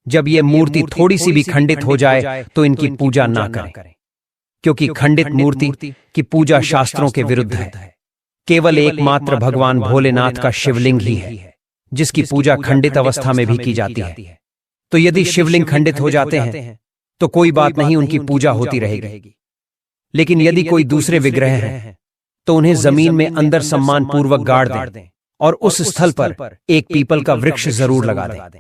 जब ये मूर्ति थोड़ी सी भी खंडित हो जाए तो इनकी पूजा ना करें, क्योंकि खंडित मूर्ति की पूजा शास्त्रों के विरुद्ध है। केवल एकमात्र भगवान भोलेनाथ का शिवलिंग ही है जिसकी पूजा खंडित अवस्था में भी की जाती है। तो यदि शिवलिंग खंडित हो जाते हैं तो कोई बात नहीं, उनकी पूजा होती रहेगी। लेकिन यदि कोई दूसरे विग्रह हैं तो उन्हें जमीन में अंदर सम्मान पूर्वक गाड़ दें और उस स्थल पर एक पीपल का वृक्ष जरूर लगा दें।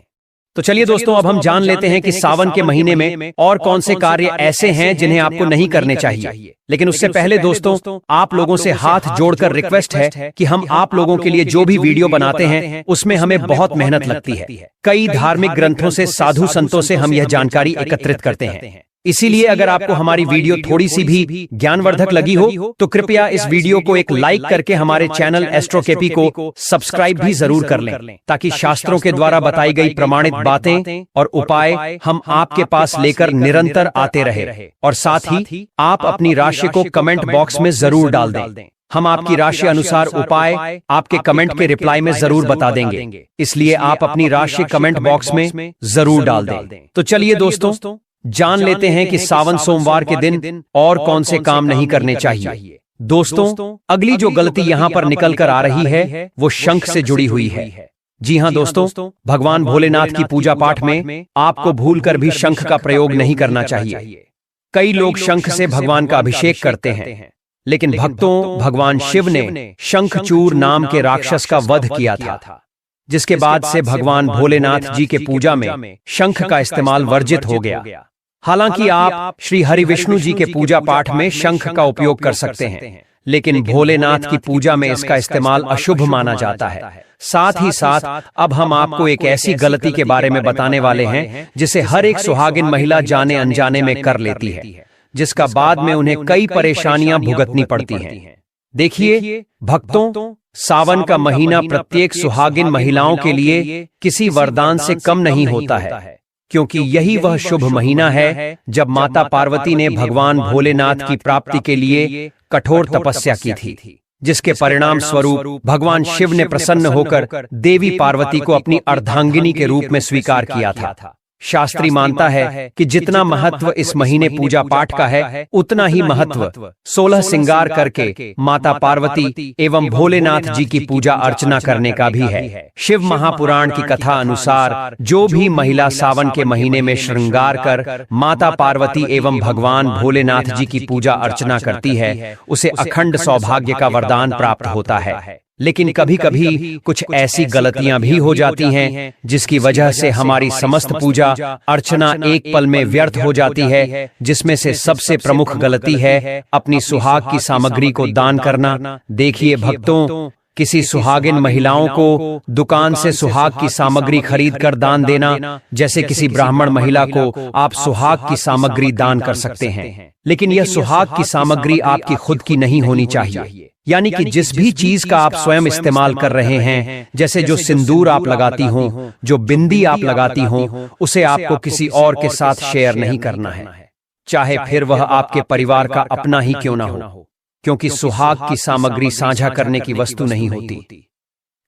तो चलिए दोस्तों, अब हम जान लेते हैं कि सावन के महीने में और कौन से कार्य ऐसे हैं जिन्हें आपको नहीं करने चाहिए। लेकिन उससे पहले दोस्तों, आप लोगों से हाथ जोड़कर रिक्वेस्ट है कि हम आप लोगों के लिए जो भी वीडियो बनाते हैं उसमें हमें बहुत मेहनत लगती है। कई धार्मिक ग्रंथों से, साधु संतों से हम यह जानकारी एकत्रित करते हैं। इसीलिए अगर आपको हमारी वीडियो थोड़ी सी भी ज्ञानवर्धक लगी हो तो कृपया इस वीडियो को एक लाइक करके हमारे चैनल एस्ट्रोकेपी को सब्सक्राइब भी जरूर कर लें, ताकि शास्त्रों के द्वारा बताई गई प्रमाणित बातें और उपाय हम आपके पास लेकर निरंतर आते रहे। और साथ ही आप अपनी राशि को कमेंट बॉक्स में जरूर डाल दें। हम आपकी राशि अनुसार उपाय आपके कमेंट के रिप्लाई में जरूर बता देंगे, इसलिए आप अपनी राशि कमेंट बॉक्स में जरूर डाल दें। तो चलिए दोस्तों, जान लेते हैं कि सावन सोमवार के दिन और कौन से काम नहीं करने चाहिए। दोस्तों, अगली जो गलती यहाँ पर निकल कर आ रही है वो शंख से जुड़ी हुई है। जी हाँ दोस्तों, भगवान भोलेनाथ की पूजा पाठ में आपको भूलकर भी शंख का प्रयोग नहीं करना चाहिए। कई लोग शंख से भगवान का अभिषेक करते हैं, लेकिन भक्तों, भगवान शिव ने शंखचूर नाम के राक्षस का वध किया था, जिसके बाद से भगवान भोलेनाथ जी के पूजा में शंख का इस्तेमाल वर्जित हो गया। हालांकि आप श्री हरि विष्णु जी के पूजा पाठ में शंख का उपयोग कर सकते हैं, लेकिन भोलेनाथ की पूजा में इसका इस्तेमाल अशुभ माना जाता है। साथ ही साथ अब हम आपको एक ऐसी गलती के बारे में बताने वाले हैं जिसे हर एक सुहागिन महिला जाने अनजाने में कर लेती है, जिसका बाद में उन्हें कई परेशानियां भुगतनी पड़ती हैं। देखिए भक्तों, सावन का महीना प्रत्येक सुहागिन महिलाओं के लिए किसी वरदान से कम नहीं होता है, क्योंकि यही वह शुभ महीना है जब माता पार्वती ने भगवान भोलेनाथ की प्राप्ति के लिए कठोर तपस्या की थी, जिसके परिणाम स्वरूप भगवान शिव ने प्रसन्न होकर देवी पार्वती को अपनी अर्धांगिनी के रूप में स्वीकार किया था। शास्त्री मानता है कि जितना महत्व इस महीने पूजा पाठ का है, उतना ही महत्व 16 श्रृंगार करके माता पार्वती एवं भोलेनाथ जी की पूजा अर्चना करने का भी है। शिव महापुराण की कथा अनुसार जो भी महिला सावन के महीने में श्रृंगार कर माता पार्वती एवं भगवान भोलेनाथ जी की पूजा अर्चना करती है, उसे अखंड सौभाग्य का वरदान प्राप्त होता है। लेकिन कभी कभी कुछ ऐसी गलतियां भी हो जाती हैं जिसकी वजह से हमारी समस्त पूजा अर्चना एक पल में व्यर्थ हो जाती है, जिसमें से सबसे प्रमुख गलती है अपनी सुहाग की सामग्री को दान करना। देखिए भक्तों, किसी सुहागिन महिलाओं को दुकान से सुहाग की सामग्री खरीद कर दान देना, जैसे किसी ब्राह्मण महिला को आप सुहाग की सामग्री दान कर सकते हैं, लेकिन यह सुहाग की सामग्री आपकी खुद की नहीं होनी चाहिए। यानी कि जिस भी चीज का आप स्वयं इस्तेमाल कर रहे हैं, जैसे जो सिंदूर आप लगाती हो, जो बिंदी आप लगाती हो, उसे आपको किसी और के साथ शेयर नहीं करना है, चाहे फिर वह आपके परिवार का अपना ही क्यों ना हो, क्योंकि सुहाग की सामग्री साझा करने की वस्तु नहीं होती।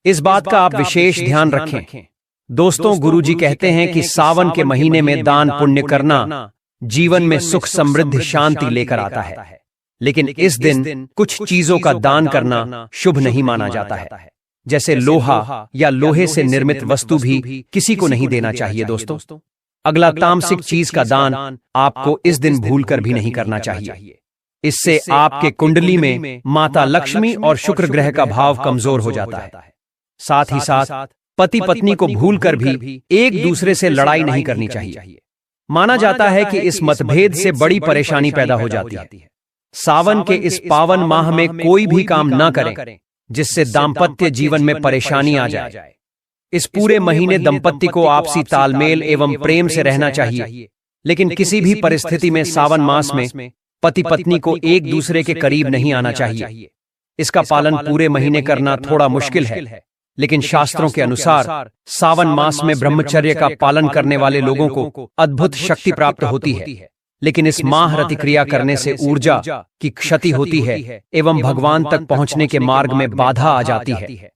इस बात का आप विशेष ध्यान रखें। दोस्तों, गुरुजी कहते हैं कि सावन के महीने में दान पुण्य करना जीवन में सुख समृद्धि शांति लेकर आता है, लेकिन इस दिन कुछ चीजों का दान करना शुभ नहीं माना जाता है, जैसे लोहा या लोहे से निर्मित वस्तु भी किसी को नहीं देना चाहिए। दोस्तों, अगला तामसिक चीज का दान आपको इस दिन भूलकर भी नहीं करना चाहिए। इससे आपके कुंडली में माता लक्ष्मी और शुक्र ग्रह का भाव कमजोर हो जाता है। साथ ही साथ पति पत्नी को भूलकर भी एक दूसरे से लड़ाई नहीं करनी चाहिए। माना जाता है कि इस मतभेद से बड़ी परेशानी पैदा हो जाती है। सावन के इस पावन माह में कोई भी काम न करें जिससे दाम्पत्य जीवन में परेशानी आ जाए। इस पूरे महीने दंपत्ति को आपसी तालमेल एवं प्रेम से रहना चाहिए, लेकिन किसी भी परिस्थिति में सावन मास में पति पत्नी को एक दूसरे के करीब नहीं आना चाहिए। इसका पालन पूरे महीने करना थोड़ा मुश्किल है, लेकिन शास्त्रों के अनुसार सावन मास में ब्रह्मचर्य का पालन करने वाले लोगों को अद्भुत शक्ति प्राप्त होती है। लेकिन इस माह रति क्रिया करने से ऊर्जा की क्षति होती है एवं भगवान तक पहुंचने के मार्ग में बाधा आ जाती है।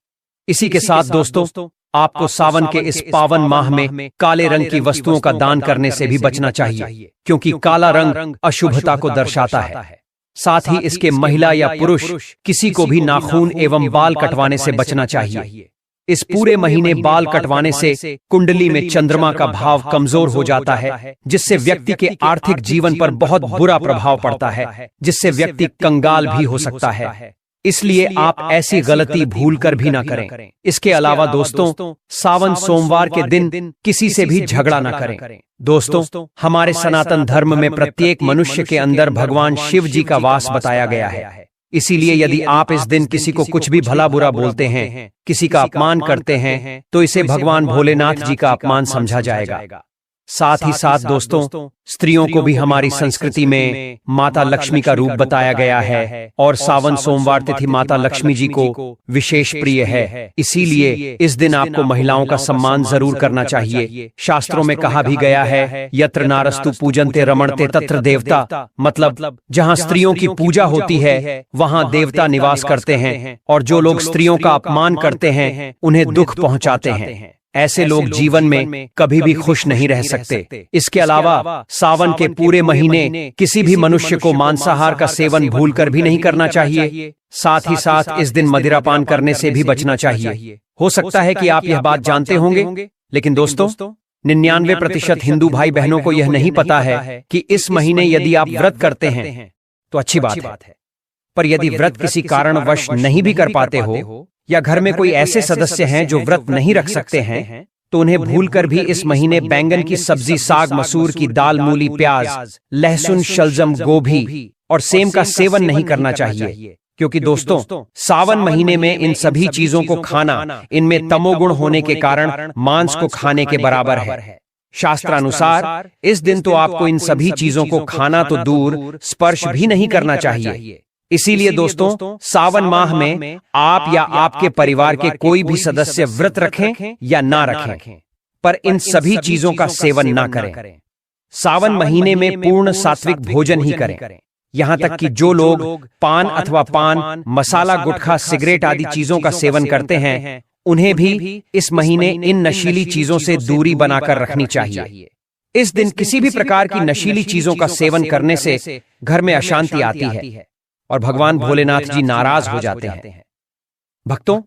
इसी के साथ दोस्तों, आपको सावन के इस पावन माह में काले रंग की वस्तुओं का दान करने से भी बचना चाहिए, क्योंकि काला रंग अशुभता को दर्शाता है। साथ ही इसके महिला या पुरुष किसी को भी नाखून एवं बाल कटवाने से बचना चाहिए। इस पूरे महीने बाल कटवाने से कुंडली में चंद्रमा का भाव कमजोर हो जाता है, जिससे व्यक्ति के आर्थिक जीवन पर बहुत बुरा प्रभाव पड़ता है, जिससे व्यक्ति कंगाल भी हो सकता है। इसलिए आप ऐसी गलती भूलकर भी ना करें। इसके अलावा दोस्तों, सावन सोमवार के दिन किसी से भी झगड़ा ना करें। दोस्तों, हमारे सनातन धर्म में प्रत्येक मनुष्य के अंदर भगवान शिव जी का वास बताया गया है। इसीलिए यदि आप इस दिन किसी को कुछ भी भला बुरा बोलते हैं, किसी का अपमान करते हैं, तो इसे भगवान भोलेनाथ जी का अपमान समझा जाएगा। साथ ही साथ दोस्तों, स्त्रियों को भी हमारी संस्कृति में माता लक्ष्मी का रूप बताया गया है और सावन सोमवार तिथि माता लक्ष्मी जी को विशेष प्रिय है। इसीलिए इस दिन आपको महिलाओं का सम्मान जरूर करना चाहिए। शास्त्रों में कहा भी गया है, यत्र नारस्तु पूजन्ते रमणते तत्र देवता, मतलब जहाँ स्त्रियों की पूजा होती है वहाँ देवता निवास करते हैं, और जो लोग स्त्रियों का अपमान करते हैं उन्हें दुख पहुँचाते हैं। ऐसे लोग जीवन में कभी भी खुश नहीं रह सकते। इसके अलावा सावन के पूरे महीने किसी भी मनुष्य को मांसाहार का सेवन भूलकर भी नहीं करना चाहिए। साथ ही साथ इस दिन मदिरापान करने से भी बचना चाहिए। हो सकता है कि आप यह बात जानते होंगे, लेकिन दोस्तों 99% हिंदू भाई बहनों को यह नहीं पता है कि इस महीने यदि आप व्रत करते हैं तो अच्छी बात है, पर यदि व्रत किसी कारणवश नहीं भी कर पाते हो या घर में कोई ऐसे सदस्य हैं जो व्रत नहीं रख सकते हैं, तो उन्हें भूलकर भी इस महीने बैंगन की सब्जी, साग, मसूर की दाल, मूली, प्याज, लहसुन, शलजम, गोभी और सेम का सेवन नहीं करना चाहिए। क्योंकि दोस्तों, सावन महीने में इन सभी चीजों को खाना इनमें तमोगुण होने के कारण मांस को खाने के बराबर है। शास्त्रानुसार इस दिन तो आपको इन सभी चीजों को खाना तो दूर, स्पर्श भी नहीं करना चाहिए। इसीलिए दोस्तों, सावन माह में आप या आपके परिवार के कोई भी सदस्य व्रत रखें या ना रखें, पर इन सभी चीजों का सेवन ना करें। सावन महीने में पूर्ण सात्विक भोजन ही करें। यहाँ तक कि जो लोग पान अथवा पान मसाला, गुटखा, सिगरेट आदि चीजों का सेवन करते हैं, उन्हें भी इस महीने इन नशीली चीजों से दूरी बनाकर रखनी चाहिए। इस दिन किसी भी प्रकार की नशीली चीजों का सेवन करने से घर में अशांति आती है और भगवान भोलेनाथ जी नाराज हो जाते हैं। भक्तों,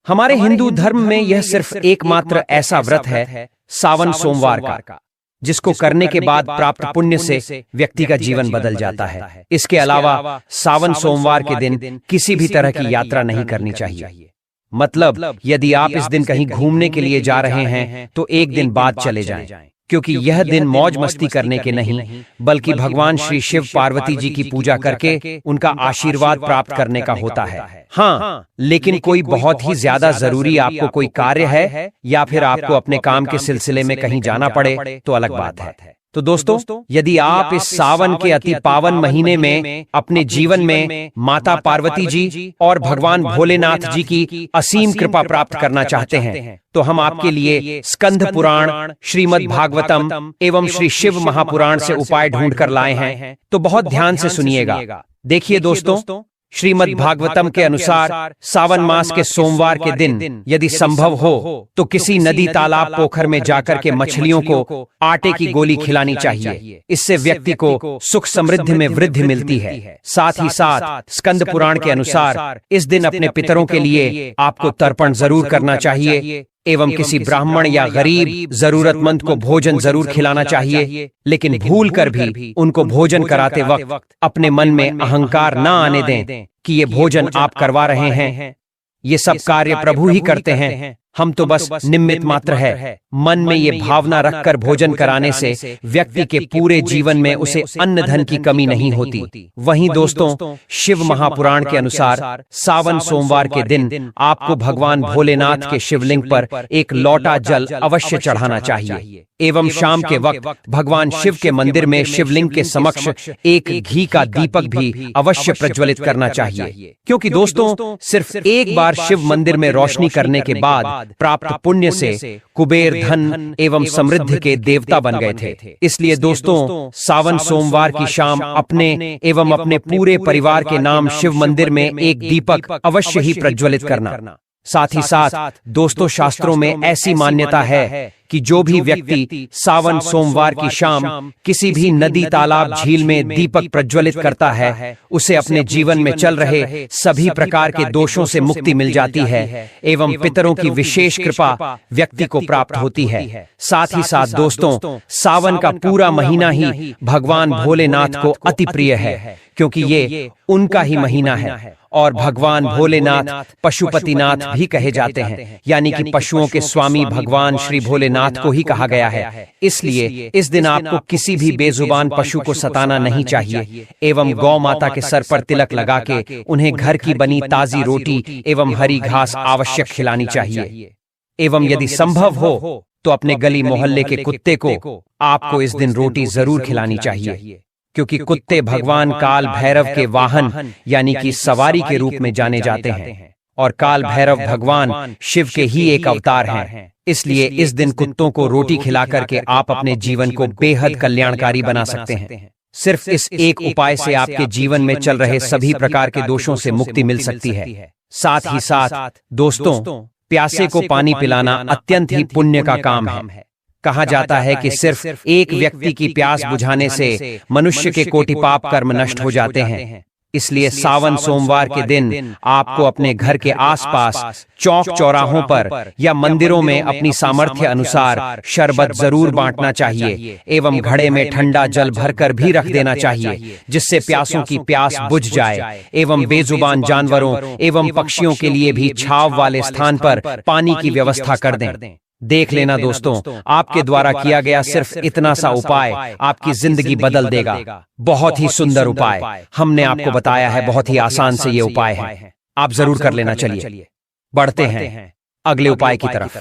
हमारे हिंदू धर्म में यह सिर्फ एकमात्र ऐसा व्रत है सावन सोमवार का, जिसको करने के बाद प्राप्त पुण्य से व्यक्ति का जीवन बदल जाता है। इसके अलावा सावन सोमवार के दिन किसी भी तरह की यात्रा नहीं करनी चाहिए। मतलब यदि आप इस दिन कहीं घूमने के लिए जा रहे हैं तो एक दिन बाद चले जाएं, क्योंकि यह दिन मौज मस्ती करने के नहीं, बल्कि भगवान श्री शिव पार्वती जी की पूजा करके उनका आशीर्वाद प्राप्त करने का होता है। हाँ, लेकिन कोई बहुत ही ज्यादा जरूरी आपको कोई कार्य है या फिर आपको अपने काम के सिलसिले में कहीं जाना पड़े तो अलग बात है। तो दोस्तों, यदि आप इस सावन के अति पावन महीने में अपने जीवन में माता पार्वती जी और भगवान भोलेनाथ जी की असीम कृपा प्राप्त करना चाहते हैं, तो हम आपके लिए स्कंद पुराण, श्रीमद् भागवतम एवं श्री शिव महापुराण से उपाय ढूंढ कर लाए हैं। तो बहुत ध्यान से सुनिएगा। देखिए दोस्तों, श्रीमद् भागवतम के अनुसार सावन मास के सोमवार के दिन यदि संभव हो तो किसी नदी, तालाब, पोखर में जाकर के मछलियों को आटे की गोली खिलानी चाहिए। इससे व्यक्ति को सुख समृद्धि में वृद्धि मिलती है। साथ ही साथ स्कंद पुराण के अनुसार इस दिन अपने पितरों के लिए आपको तर्पण जरूर करना चाहिए एवं किसी ब्राह्मण या गरीब जरूरतमंद को भोजन जरूर खिलाना चाहिए। लेकिन भूल कर भी उनको भोजन कराते वक्त अपने मन में अहंकार ना आने दें कि ये भोजन आप करवा रहे हैं। ये सब कार्य प्रभु ही करते हैं, हम तो बस निमित्त मात्र है। मन में ये भावना रखकर भोजन कराने से व्यक्ति के पूरे जीवन में उसे अन्न धन की कमी नहीं होती। वहीं दोस्तों, शिव महापुराण के अनुसार सावन सोमवार के दिन आपको भगवान भोलेनाथ के शिवलिंग पर एक लोटा जल अवश्य चढ़ाना चाहिए एवं शाम के वक्त भगवान शिव के मंदिर में शिवलिंग के समक्ष एक घी का दीपक भी अवश्य प्रज्वलित करना चाहिए। क्योंकि दोस्तों, सिर्फ एक बार शिव मंदिर में रोशनी करने के बाद प्राप्त पुण्य से कुबेर धन एवं समृद्धि के देवता बन गए थे। इसलिए दोस्तों, सावन सोमवार की शाम अपने एवं अपने पूरे परिवार के नाम शिव मंदिर में एक दीपक अवश्य ही प्रज्वलित करना। साथ ही साथ दोस्तों, शास्त्रों में ऐसी मान्यता है कि जो भी व्यक्ति सावन सोमवार की शाम किसी भी नदी, तालाब, झील में दीपक प्रज्वलित करता है, उसे अपने जीवन में चल रहे सभी प्रकार के दोषों से मुक्ति मिल जाती है एवं पितरों की विशेष कृपा व्यक्ति को प्राप्त होती है। साथ ही साथ दोस्तों, सावन का पूरा महीना ही भगवान भोलेनाथ को अति प्रिय है, क्योंकि ये उनका ही महीना है। और भगवान भोलेनाथ पशुपतिनाथ भी कहे जाते हैं, यानी कि पशुओं के स्वामी भगवान श्री भोलेनाथ को ही कहा गया है। इसलिए इस दिन आपको किसी भी बेजुबान पशु को सताना नहीं चाहिए एवं गौ माता के सर पर तिलक लगा के उन्हें घर की बनी ताजी रोटी एवं हरी घास आवश्यक खिलानी चाहिए। एवं यदि संभव हो तो अपने गली मोहल्ले के कुत्ते को आपको इस दिन रोटी जरूर खिलानी चाहिए, क्योंकि कुत्ते भगवान काल भैरव के वाहन यानी कि सवारी के रूप में जाने जाते हैं और काल भैरव भगवान शिव के ही एक अवतार हैं। इसलिए इस दिन कुत्तों को रोटी खिला करके आप अपने जीवन को बेहद कल्याणकारी बना सकते हैं। सिर्फ इस एक उपाय से आपके जीवन में चल रहे सभी प्रकार के दोषों से मुक्ति मिल सकती है। साथ ही साथ दोस्तों, प्यासे को पानी पिलाना अत्यंत ही पुण्य का काम है। कहा जाता है कि सिर्फ एक व्यक्ति की प्यास बुझाने से मनुष्य के कोटि पाप कर्म नष्ट हो जाते हैं। इसलिए सावन सोमवार के दिन आपको अपने घर के आसपास चौक चौराहों पर या मंदिरों में अपनी सामर्थ्य अनुसार शरबत जरूर बांटना चाहिए एवं घड़े में ठंडा जल भरकर भी रख देना चाहिए, जिससे प्यासों की प्यास बुझ जाए एवं बेजुबान जानवरों एवं पक्षियों के लिए भी छाव वाले स्थान पर पानी की व्यवस्था कर दें। देख लेना दोस्तों, आपके द्वारा किया गया सिर्फ इतना सा उपाय आपकी जिंदगी बदल देगा। बहुत ही सुंदर उपाय हमने आपको बताया है, बहुत ही आसान से ये उपाय है, आप जरूर कर लेना। चलिए बढ़ते हैं अगले उपाय की तरफ।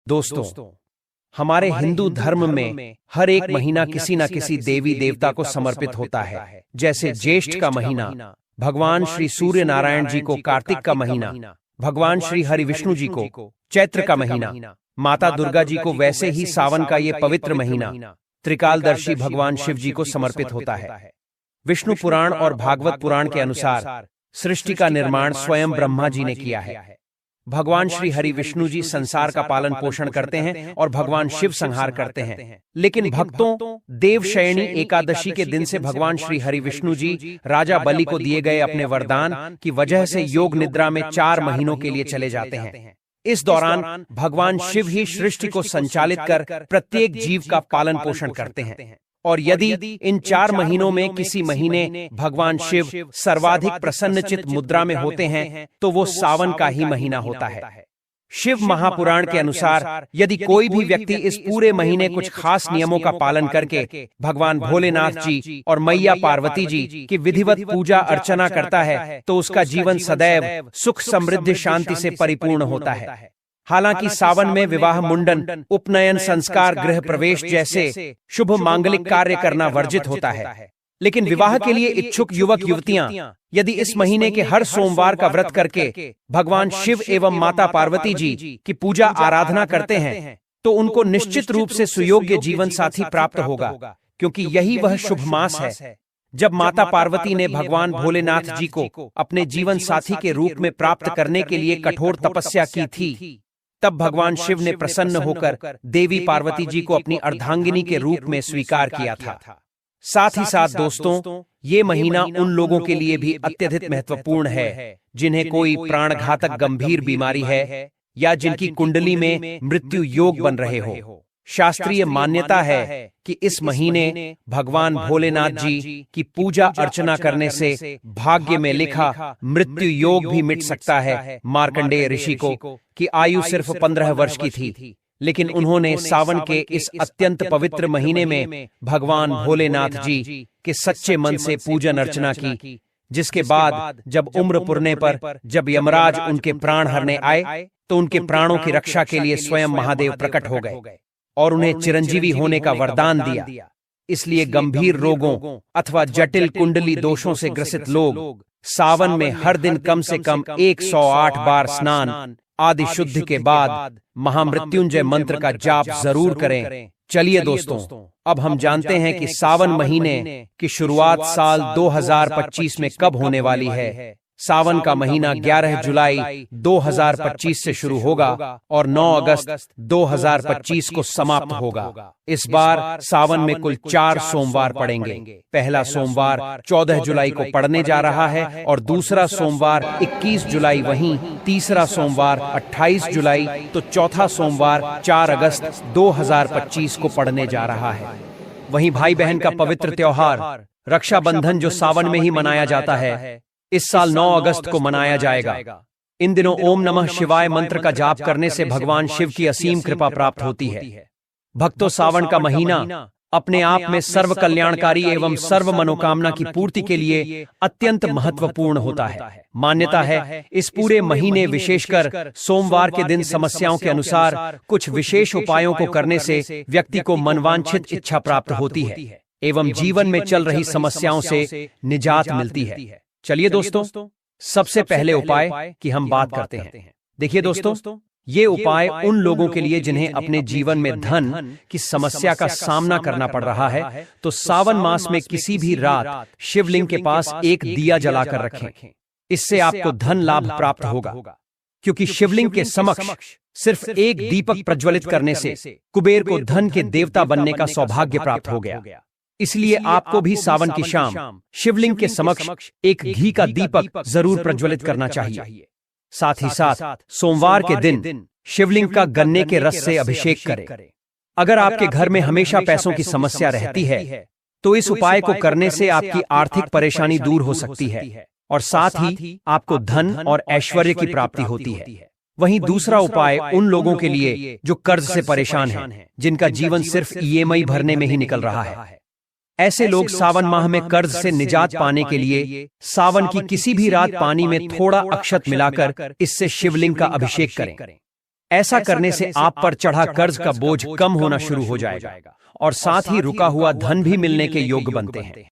दोस्तों, हमारे हिंदू धर्म में हर एक महीना किसी न किसी देवी देवता को समर्पित होता है। जैसे ज्येष्ठ का महीना भगवान श्री सूर्य नारायण जी को, कार्तिक का महीना भगवान श्री हरि विष्णु जी को, चैत्र का महीना माता दुर्गा जी को, वैसे ही सावन का ये पवित्र महीना त्रिकालदर्शी भगवान शिव जी को समर्पित होता है। विष्णु पुराण और भागवत पुराण के अनुसार सृष्टि का निर्माण स्वयं ब्रह्मा जी ने किया है। भगवान श्री हरि विष्णु जी संसार का पालन पोषण करते हैं और भगवान शिव संहार करते हैं। लेकिन भक्तों, देवशयनी एकादशी के दिन से भगवान श्री हरि विष्णु जी राजा बलि को दिए गए अपने वरदान की वजह से योग निद्रा में 4 महीनों के लिए चले जाते हैं। इस दौरान भगवान शिव ही सृष्टि को संचालित कर प्रत्येक जीव का पालन पोषण करते हैं। और यदि इन 4 महीनों में किसी महीने भगवान शिव सर्वाधिक प्रसन्नचित मुद्रा में होते हैं तो वो सावन का ही महीना होता है। शिव महापुराण के अनुसार यदि कोई भी व्यक्ति इस पूरे महीने कुछ खास नियमों का पालन करके भगवान भोलेनाथ जी और मैया पार्वती जी की विधिवत पूजा अर्चना करता है तो उसका जीवन सदैव सुख समृद्धि शांति से परिपूर्ण होता है। हालांकि सावन में विवाह, मुंडन, उपनयन, संस्कार, गृह प्रवेश जैसे शुभ मांगलिक कार्य करना वर्जित होता है। लेकिन विवाह के लिए इच्छुक युवक युवतियां यदि इस महीने के हर सोमवार का व्रत करके भगवान शिव एवं माता पार्वती जी की पूजा आराधना करते हैं तो उनको निश्चित रूप से सुयोग्य जीवन साथी प्राप्त होगा, क्योंकि यही वह शुभ मास है जब माता पार्वती ने भगवान भोलेनाथ जी को अपने जीवन साथी के रूप में प्राप्त करने के लिए कठोर तपस्या की थी। तब भगवान शिव ने प्रसन्न होकर देवी पार्वती जी को अपनी अर्धांगिनी के रूप में स्वीकार किया था। साथ ही साथ दोस्तों, ये महीना उन लोगों के लिए भी अत्यधिक महत्वपूर्ण है जिन्हें कोई प्राणघातक गंभीर बीमारी है या जिनकी कुंडली में मृत्यु योग बन रहे हो। शास्त्रीय मान्यता है कि इस महीने भगवान भोलेनाथ जी की पूजा अर्चना करने से भाग्य में लिखा मृत्यु योग भी मिट सकता है। मार्कंडेय ऋषि को की आयु सिर्फ 15 वर्ष की थी, लेकिन उन्होंने सावन के इस अत्यंत पवित्र महीने में भगवान भोलेनाथ जी के सच्चे मन से पूजन अर्चना की, जिसके बाद जब उम्र पुरने पर जब यमराज उनके प्राण हरने आए तो उनके प्राणों की रक्षा के लिए स्वयं महादेव प्रकट हो गए और उन्हें चिरंजीवी होने का वरदान दिया। इसलिए गंभीर रोगों अथवा जटिल कुंडली दोषों से ग्रसित लोग सावन में हर दिन कम से कम 108 बार स्नान आदि शुद्धि के बाद महामृत्युंजय मंत्र का जाप जरूर करें। चलिए दोस्तों, अब हम जानते हैं कि सावन महीने की शुरुआत साल 2025 में कब होने वाली है। सावन का महीना 11 जुलाई 2025 से शुरू होगा और 9 अगस्त 2025 को समाप्त होगा। इस बार सावन में कुल 4 सोमवार पड़ेंगे। पहला सोमवार 14 जुलाई को पड़ने जा रहा है और दूसरा सोमवार 21 जुलाई, वहीं तीसरा सोमवार 28 जुलाई, तो चौथा सोमवार 4 अगस्त 2025 को पड़ने जा रहा है। वहीं भाई बहन का पवित्र त्योहार रक्षाबंधन जो सावन में ही मनाया जाता है, इस साल 9 अगस्त को मनाया जाएगा। इन दिनों ओम नमः शिवाय मंत्र का जाप करने से भगवान शिव की असीम कृपा प्राप्त होती है। भक्तों, सावन का महीना अपने आप में सर्व कल्याणकारी एवं सर्व मनोकामना की पूर्ति के लिए अत्यंत महत्वपूर्ण होता है। मान्यता है इस पूरे महीने विशेषकर सोमवार के दिन समस्याओं के अनुसार कुछ विशेष उपायों को करने से व्यक्ति को मनवांछित इच्छा प्राप्त होती है एवं जीवन में चल रही समस्याओं से निजात मिलती है। चलिए दोस्तों, सबसे पहले उपाय की हम बात करते हैं। देखिए दोस्तों, ये उपाय उन लोगों के लिए जिन्हें अपने जीवन में धन की समस्या का सामना करना पड़ रहा है, तो सावन मास में किसी भी रात शिवलिंग के पास एक दिया जलाकर रखें। इससे आपको धन लाभ प्राप्त होगा, क्योंकि शिवलिंग के समक्ष सिर्फ एक दीपक प्रज्वलित करने से कुबेर को धन के देवता बनने का सौभाग्य प्राप्त हो गया। इसलिए आपको भी सावन की शाम शिवलिंग के समक्ष एक घी का दीपक जरूर प्रज्वलित करना चाहिए। साथ ही साथ सोमवार के दिन शिवलिंग का गन्ने के रस से अभिषेक करें। अगर आपके घर में हमेशा पैसों की समस्या रहती है तो इस उपाय को करने से आपकी आर्थिक परेशानी दूर हो सकती है और साथ ही आपको धन और ऐश्वर्य की प्राप्ति होती है। वहीं दूसरा उपाय उन लोगों के लिए जो कर्ज से परेशान हैं, जिनका जीवन सिर्फ ईएमआई भरने में ही निकल रहा है। ऐसे लोग सावन माह में कर्ज से निजात पाने के लिए सावन की किसी भी रात पानी में थोड़ा अक्षत मिलाकर इससे शिवलिंग का अभिषेक करें। ऐसा करने से आप पर चढ़ा कर्ज का बोझ कम होना शुरू हो जाएगा और साथ ही रुका हुआ धन भी मिलने के योग्य बनते हैं।